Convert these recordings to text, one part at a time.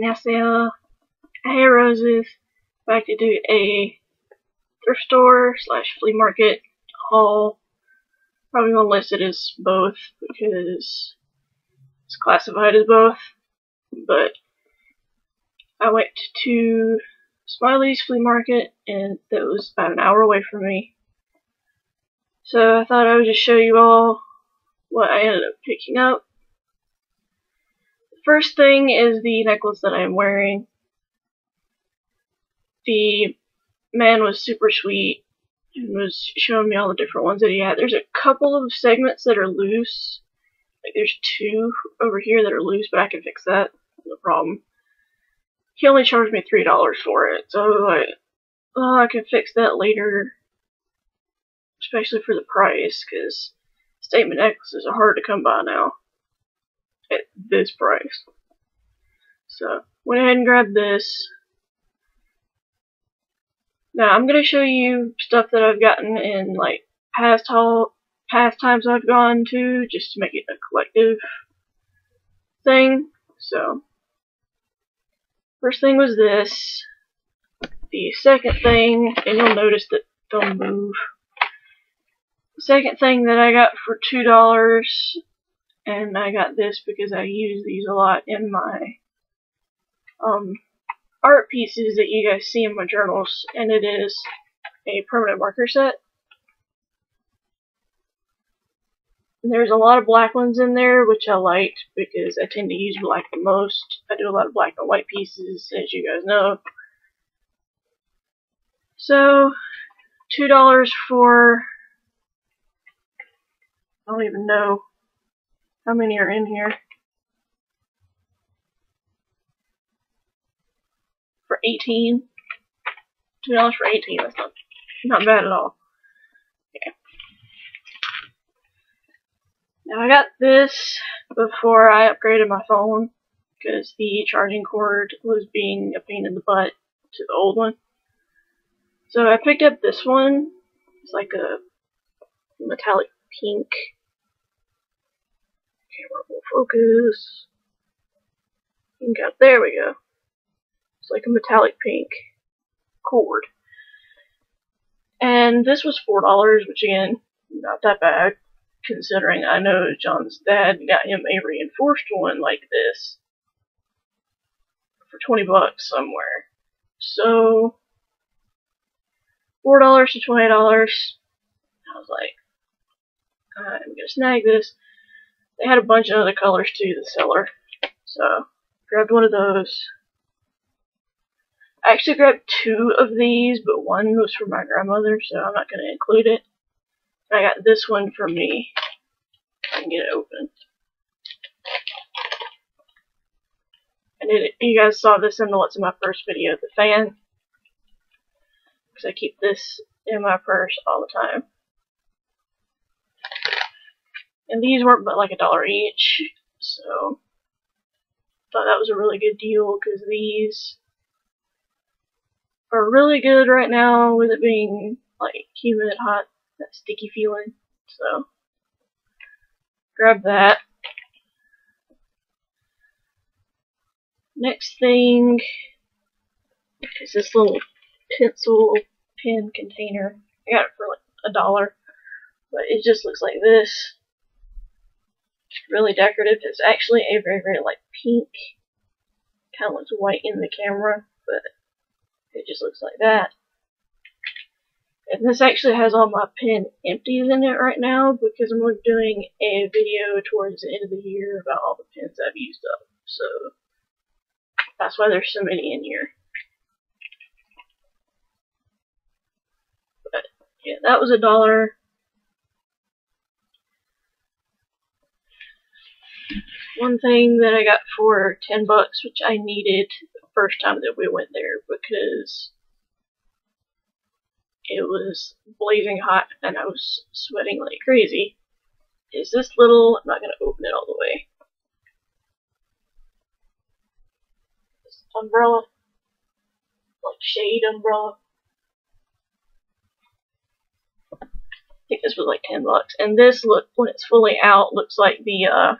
Nassia, Hey Roses, back to do a thrift store / flea market haul. Probably gonna list it as both because it's classified as both. But I went to Smiley's flea market, and that was about an hour away from me. So I thought I would just show you all what I ended up picking up. The first thing is the necklace that I am wearing. The man was super sweet and was showing me all the different ones that he had. There's a couple of segments that are loose. Like there's 2 over here that are loose, but I can fix that. No problem. He only charged me $3 for it, so I was like, oh, I can fix that later. Especially for the price, because statement necklaces are hard to come by now. At this price. So, went ahead and grabbed this. Now, I'm going to show you stuff that I've gotten in, like, past times I've gone to, just to make it a collective thing. So, first thing was this. The second thing, and you'll notice that they'll move. The second thing that I got for $2, and I got this because I use these a lot in my art pieces that you guys see in my journals, and it is a permanent marker set. And there's a lot of black ones in there, which I liked because I tend to use black the most. I do a lot of black and white pieces, as you guys know. So, $2 for, I don't even know how many are in here. For 18. $2 for 18, that's not bad at all. Okay. Now I got this before I upgraded my phone because the charging cord was being a pain in the butt to the old one. So I picked up this one. It's like a metallic pink. Camera will focus. Pink out. There we go. It's like a metallic pink cord. And this was $4, which again, not that bad, considering I know John's dad got him a reinforced one like this for $20 somewhere. So, $4 to $20. I was like, I'm gonna snag this. They had a bunch of other colors too, the seller. So, grabbed one of those. I actually grabbed 2 of these, but one was for my grandmother, so I'm not going to include it. I got this one for me. I can get it open. And you guys saw this in What's in My Purse video, the fan. Because I keep this in my purse all the time. And these weren't but like $1 each, so thought that was a really good deal because these are really good right now with it being like humid, hot, that sticky feeling. So grab that. Next thing is this little pencil pen container. I got it for like $1, but it just looks like this. Really decorative. It's actually a very, very light pink. Kind of looks white in the camera, but it just looks like that. And this actually has all my pen empties in it right now because I'm doing a video towards the end of the year about all the pens I've used up. So that's why there's so many in here. But yeah, that was $1. One thing that I got for $10, which I needed the first time that we went there because it was blazing hot and I was sweating like crazy, is this little, I'm not going to open it all the way, this umbrella, like shade umbrella. I think this was like $10, and this look, when it's fully out, looks like the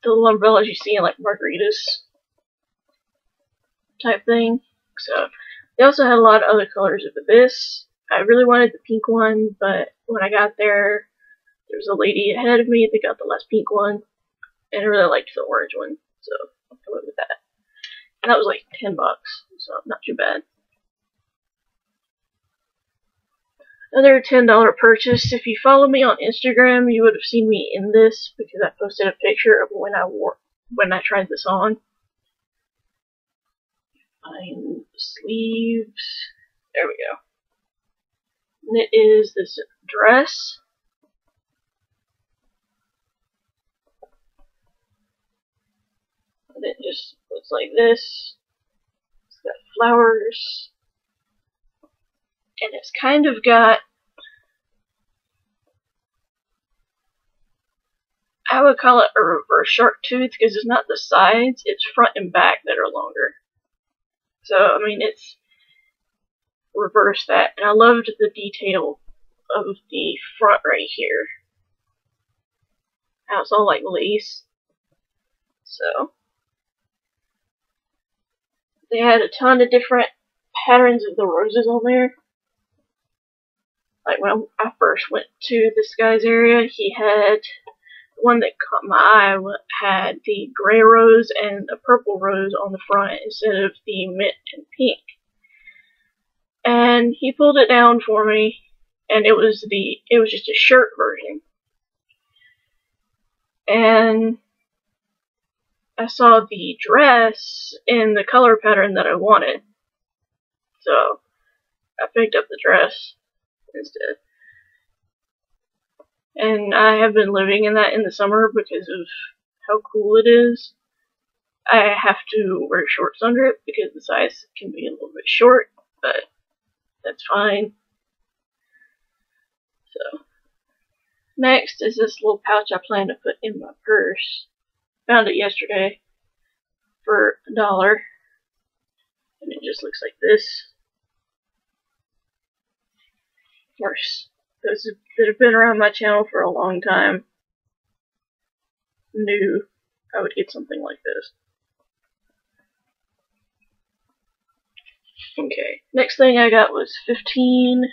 the little umbrellas you see in like margaritas type thing. So they also had a lot of other colors of this. I really wanted the pink one, but when I got there was a lady ahead of me that got the last pink one, and I really liked the orange one, so I went with that. And that was like $10, so not too bad. Another $10 purchase. If you follow me on Instagram, you would have seen me in this because I posted a picture of when I tried this on. Find sleeves. There we go. And it is this dress. And it just looks like this. It's got flowers. And it's kind of got, I would call it a reverse shark tooth because it's not the sides, it's front and back that are longer. So, I mean, it's reverse that. And I loved the detail of the front right here. How it's all like lace. So, they had a ton of different patterns of the roses on there. Like when I first went to this guy's area, he had one that caught my eye had the gray rose and a purple rose on the front instead of the mint and pink. And he pulled it down for me, and it was just a shirt version. And I saw the dress in the color pattern that I wanted, so I picked up the dress instead. And I have been living in that in the summer because of how cool it is. I have to wear shorts under it because the size can be a little bit short, but that's fine. So, next is this little pouch I plan to put in my purse. Found it yesterday for $1, and it just looks like this. Of course, those that have been around my channel for a long time knew I would get something like this. Okay, next thing I got was 15.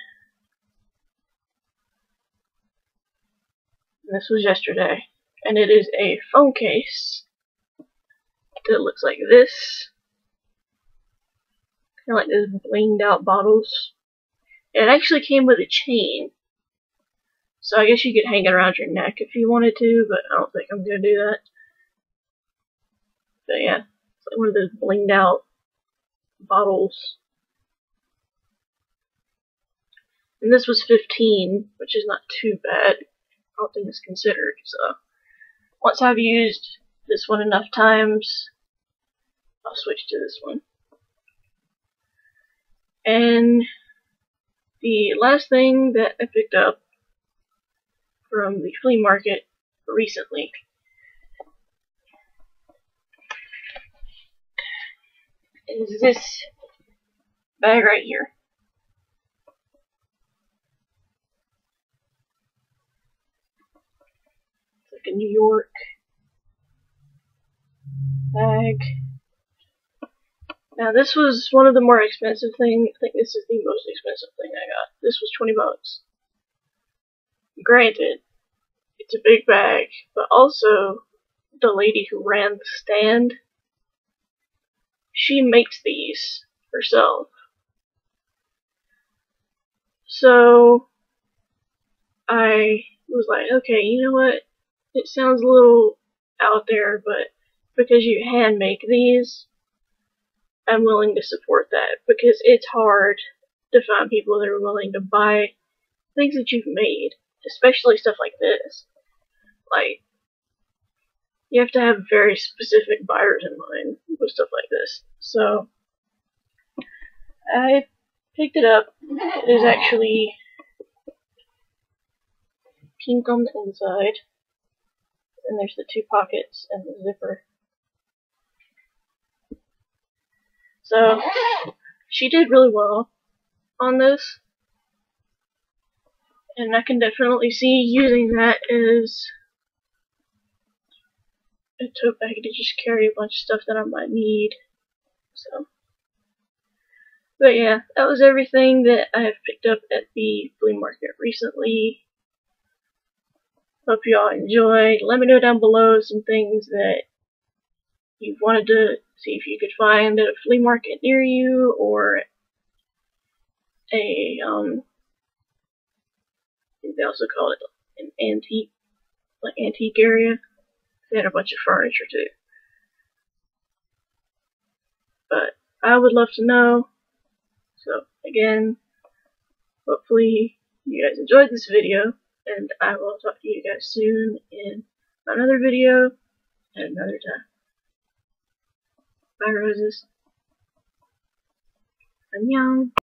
And this was yesterday. And it is a phone case that looks like this. Kind of like those blinged out bottles. And it actually came with a chain. So I guess you could hang it around your neck if you wanted to, but I don't think I'm going to do that. But yeah, it's like one of those blinged out bottles. And this was 15, which is not too bad. All things considered. So once I've used this one enough times, I'll switch to this one. And the last thing that I picked up from the flea market recently is this bag right here. It's like a New York bag. Now this was one of the more expensive things. I think this is the most expensive thing I got. This was $20. Granted, it's a big bag, but also the lady who ran the stand, she makes these herself. So I was like, okay, you know what? It sounds a little out there, but because you hand make these, I'm willing to support that because it's hard to find people that are willing to buy things that you've made, especially stuff like this. Like, you have to have very specific buyers in mind with stuff like this. So, I picked it up. It is actually pink on the inside. And there's the two pockets and the zipper. So, she did really well on this. And I can definitely see using that as a tote bag to just carry a bunch of stuff that I might need. So, but yeah, that was everything that I have picked up at the flea market recently. Hope you all enjoyed. Let me know down below some things that you've wanted to see if you could find at a flea market near you, or a they also call it an antique area. They had a bunch of furniture too. But I would love to know. So again, hopefully you guys enjoyed this video, and I will talk to you guys soon in another video at another time. Bye, roses. Annyeong.